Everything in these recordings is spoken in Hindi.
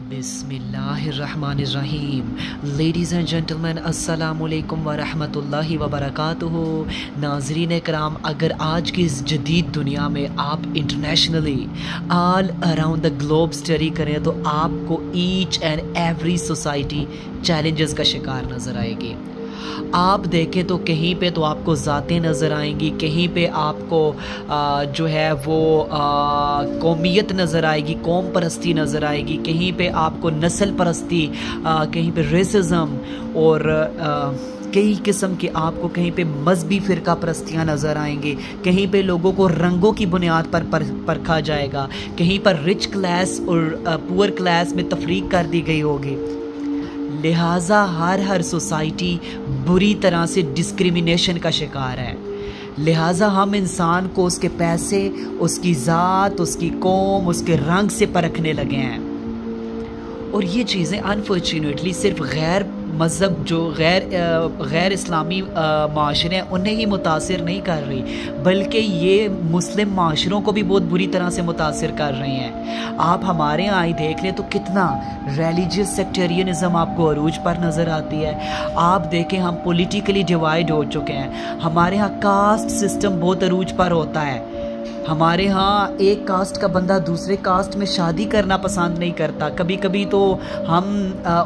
बिस्मिल्लाहिर्रहमानिर्रहीम। लेडीज़ एंड जेंटलमैन, अस्सलामुअलैकुम वरहमतुल्लाहि वबरकातुहू। नाज़रीन कराम, अगर आज की इस जदीद दुनिया में आप internationally all around the globe study करें तो आपको each and every society challenges का शिकार नज़र आएगी। आप देखें तो कहीं पे तो आपको ज़ातें नज़र आएंगी, कहीं पे आपको जो है वो कौमियत नज़र आएगी, कौम परस्ती नज़र आएगी, कहीं पे आपको नस्ल परस्ती, कहीं पे रेसिज्म और कई किस्म के आपको कहीं पे मजहबी फ़िरका परस्तियाँ नज़र आएंगी, कहीं पे लोगों को रंगों की बुनियाद पर परखा जाएगा, कहीं पर रिच क्लास और पुअर क्लास में तफरीक कर दी गई होगी। लिहाजा हर सोसाइटी बुरी तरह से डिस्क्रिमिनेशन का शिकार है। लिहाजा हम इंसान को उसके पैसे, उसकी ज़ात, उसकी कौम, उसके रंग से परखने लगे हैं। और ये चीज़ें अनफॉर्चुनेटली सिर्फ गैर मज़हब जो गैर इस्लामी माशरे हैं उन्हें ही मुतासिर नहीं कर रही, बल्कि ये मुस्लिम माशरों को भी बहुत बुरी तरह से मुतासिर कर रही हैं। आप हमारे यहाँ ही देख लें तो कितना रिलीजियस सेक्टेरियनिज़म आपको अरूज पर नज़र आती है। आप देखें हम पॉलिटिकली डिवाइड हो चुके हैं। हमारे यहाँ कास्ट सिस्टम बहुत अरूज पर होता है। हमारे यहाँ एक कास्ट का बंदा दूसरे कास्ट में शादी करना पसंद नहीं करता। कभी कभी तो हम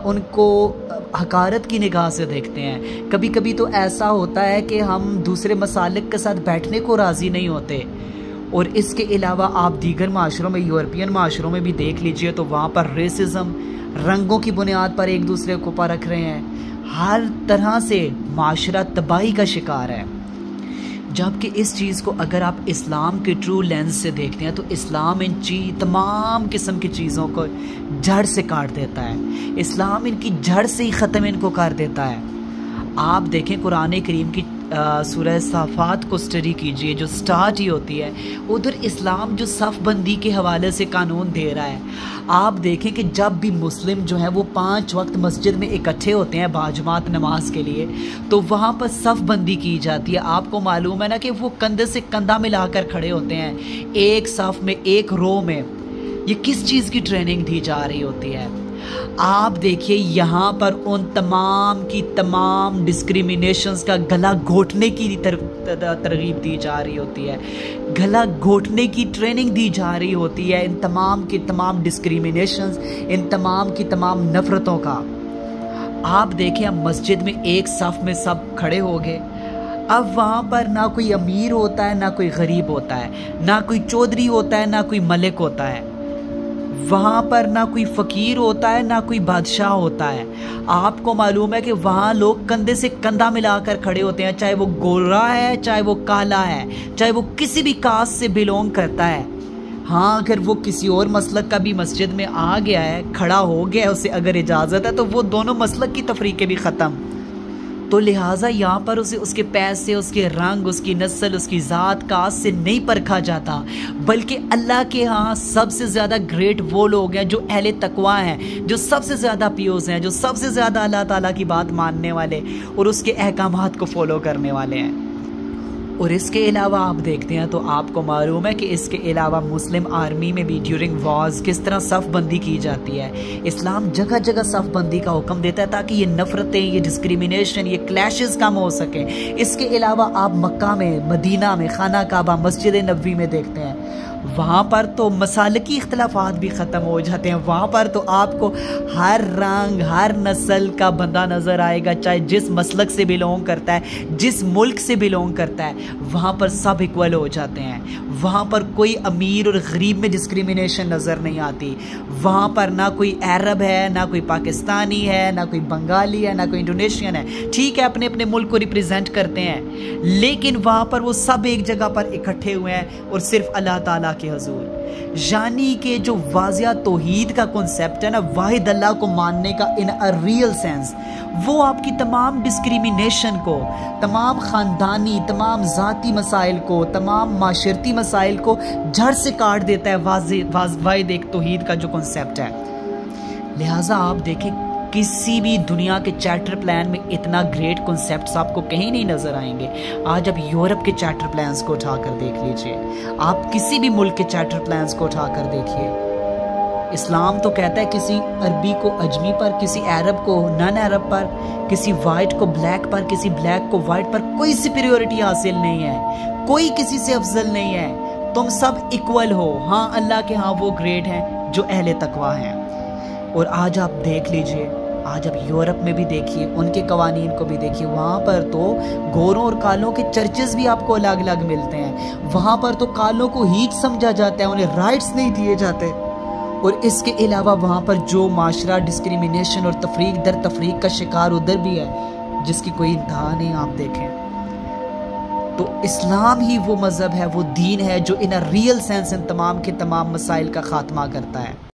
उनको हकारत की निगाह से देखते हैं। कभी कभी तो ऐसा होता है कि हम दूसरे मसालिक के साथ बैठने को राज़ी नहीं होते। और इसके अलावा आप दीगर माशरों में, यूरोपियन माशरों में भी देख लीजिए तो वहाँ पर रेसिज्म, रंगों की बुनियाद पर एक दूसरे को परख रहे हैं। हर तरह से माशरा तबाही का शिकार है। जबकि इस चीज़ को अगर आप इस्लाम के ट्रू लेंस से देखते हैं तो इस्लाम इन तमाम किस्म की चीज़ों को जड़ से काट देता है। इस्लाम इनकी जड़ से ही ख़त्म इनको कर देता है। आप देखें कुरान करीम की सूरह साफ़ात को स्टडी कीजिए, जो स्टार्ट ही होती है, उधर इस्लाम जो सफ़ बंदी के हवाले से कानून दे रहा है। आप देखें कि जब भी मुस्लिम जो है वो 5 वक्त मस्जिद में इकट्ठे होते हैं बाजमात नमाज के लिए, तो वहाँ पर सफ़ बंदी की जाती है। आपको मालूम है ना कि वो कंधे से कंधा मिलाकर खड़े होते हैं एक सफ़ में, एक रो में। ये किस चीज़ की ट्रेनिंग दी जा रही होती है? आप देखिए यहाँ पर उन तमाम की तमाम डिस्क्रिमिनेशंस का गला घोटने की तरगीब दी जा रही होती है, गला घोटने की ट्रेनिंग दी जा रही होती है इन तमाम की तमाम डिस्क्रिमिनेशंस, इन तमाम की तमाम नफ़रतों का। आप देखें अब मस्जिद में एक सफ़ में सब खड़े हो गए। अब वहाँ पर ना कोई अमीर होता है, ना कोई गरीब होता है, ना कोई चौधरी होता है, ना कोई मलिक होता है। वहाँ पर ना कोई फ़कीर होता है, ना कोई बादशाह होता है। आपको मालूम है कि वहाँ लोग कंधे से कंधा मिलाकर खड़े होते हैं, चाहे वो गोरा है, चाहे वो काला है, चाहे वो किसी भी कास्ट से बिलोंग करता है। हाँ, अगर वो किसी और मसलक का भी मस्जिद में आ गया है, खड़ा हो गया है, उसे अगर इजाज़त है, तो वो दोनों मसलक की तफरीक़ें भी ख़त्म। तो लिहाजा यहाँ पर उसे उसके पैसे, उसके रंग, उसकी नस्ल, उसकी ज़ात, कास्ट से नहीं परखा जाता, बल्कि अल्लाह के यहाँ सबसे ज़्यादा ग्रेट वो लोग हैं जो अहले तकवा हैं, जो सबसे ज़्यादा पियोज हैं, जो सबसे ज़्यादा अल्लाह ताला की बात मानने वाले और उसके अहकामात को फॉलो करने वाले हैं। और इसके अलावा आप देखते हैं तो आपको मालूम है कि इसके अलावा मुस्लिम आर्मी में भी ड्यूरिंग वॉर्स किस तरह सफ़ बंदी की जाती है। इस्लाम जगह जगह सफ़ बंदी का हुक्म देता है ताकि ये नफ़रतें, ये डिस्क्रिमिनेशन, ये क्लैशेस कम हो सके। इसके अलावा आप मक्का में, मदीना में, खाना काबा, मस्जिद नबवी में देखते हैं, वहाँ पर तो मसालकी इख्तलाफात भी ख़त्म हो जाते हैं। वहाँ पर तो आपको हर रंग, हर नस्ल का बंदा नज़र आएगा, चाहे जिस मसलक से बिलोंग करता है, जिस मुल्क से बिलोंग करता है, वहाँ पर सब इक्वल हो जाते हैं। वहाँ पर कोई अमीर और गरीब में डिस्क्रिमिनेशन नज़र नहीं आती। वहाँ पर ना कोई अरब है, ना कोई पाकिस्तानी है, ना कोई बंगाली है, ना कोई इंडोनेशियन है। ठीक है, अपने अपने मुल्क को रिप्रेजेंट करते हैं, लेकिन वहाँ पर वो सब एक जगह पर इकट्ठे हुए हैं और सिर्फ अल्लाह ताला के हुजूर, यानी कि जो वाज़िया तौहीद का कॉन्सेप्ट है ना, वाहिद अल्लाह को मानने का इन अ रियल सेंस, वो आपकी तमाम डिस्क्रिमिनेशन को, तमाम ख़ानदानी, तमाम ज़ाती मसाइल को, तमाम माशरती मसाइल को जड़ से काट देता है वाहिद एक तौहीद का जो कॉन्सेप्ट है। लिहाजा आप देखें किसी भी दुनिया के चार्टर प्लान में इतना ग्रेट कॉन्सेप्ट्स आपको कहीं नहीं नज़र आएंगे। आज आप यूरोप के चार्टर प्लान्स को उठाकर देख लीजिए, आप किसी भी मुल्क के चार्टर प्लान्स को उठाकर देखिए, इस्लाम तो कहता है किसी अरबी को अजमी पर, किसी अरब को नन अरब पर, किसी वाइट को ब्लैक पर, किसी ब्लैक को वाइट पर कोई सुपीरियोरिटी हासिल नहीं है, कोई किसी से अफजल नहीं है, तुम सब इक्वल हो। हाँ, अल्लाह के हाँ वो ग्रेट हैं जो अहले तकवा हैं। और आज आप देख लीजिए, आज आप यूरोप में भी देखिए, उनके कवानीन को भी देखिए, वहाँ पर तो गोरों और कालों के चर्चेस भी आपको अलग अलग मिलते हैं। वहाँ पर तो कालों को हीच समझा जाता है, उन्हें राइट्स नहीं दिए जाते। और इसके अलावा वहाँ पर जो माशरा डिस्क्रिमिनेशन और तफरीक दर तफरीक का शिकार उधर भी है जिसकी कोई इंतहा नहीं। आप देखें तो इस्लाम ही वो मज़हब है, वो दीन है जो इन अ रियल सेंस इन तमाम के तमाम मसाइल का खात्मा करता है।